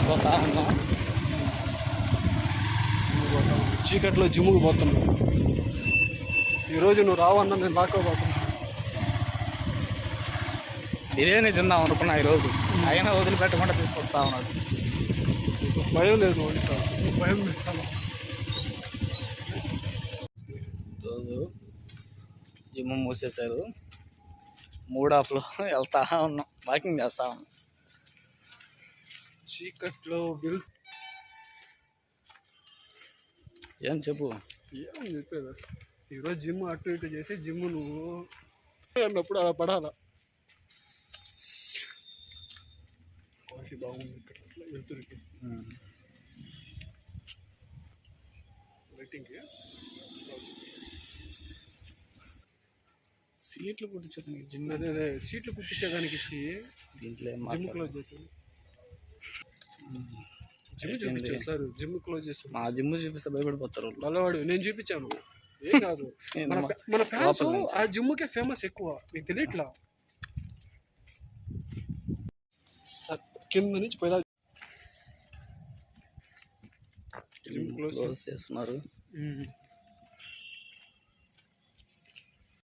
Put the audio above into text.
పోతా ఉన్నాం, చీకట్లో జిమ్ముకు పోతున్నాం. ఈరోజు నువ్వు రావన్నా నేను రాకపోతున్నా. బిర్యానీ తిందాం అనుకున్నా ఈరోజు, అయినా వదిలిపెట్టకుండా తీసుకొస్తా ఉన్నాడు. భయం లేదు, భయం పెట్టాను. రోజు జిమ్ మూసేశారు, మూడాఫ్లో వెళ్తా ఉన్నాం, వాకింగ్ చేస్తా ఉన్నాం. చీకట్లో ఏం చెప్పు, ఏం చెప్పేది. ఈరోజు జిమ్ అటు ఇటు చేసి జిమ్ నువ్వు అన్నప్పుడు అలా పడాలా. క్వాలిటీ బాగుంది ఇక్కడ వెళ్తురికి వెయిటింగ్కి. సీట్లు కుట్టించడానికి జిమ్, అదే సీట్లు కుట్టించేదానికి ఇచ్చి దీంట్లో జిమ్ క్లోజ్ చేశాను. జిమ్ చూపించాను సార్, జిమ్ క్లోజ్ చేస్తాను. మా జిమ్ చూపిస్తే భయపడిపోతారు నల్లవాడు. నేను చూపించాను, ఏం కాదు. మన ఫ్యాన్స్ ఆ జిమ్కే ఫేమస్ ఎక్కువ, మీకు తెలియట్లా. కింద నుంచి పోయి జిమ్ క్లోజ్ చేస్తున్నారు.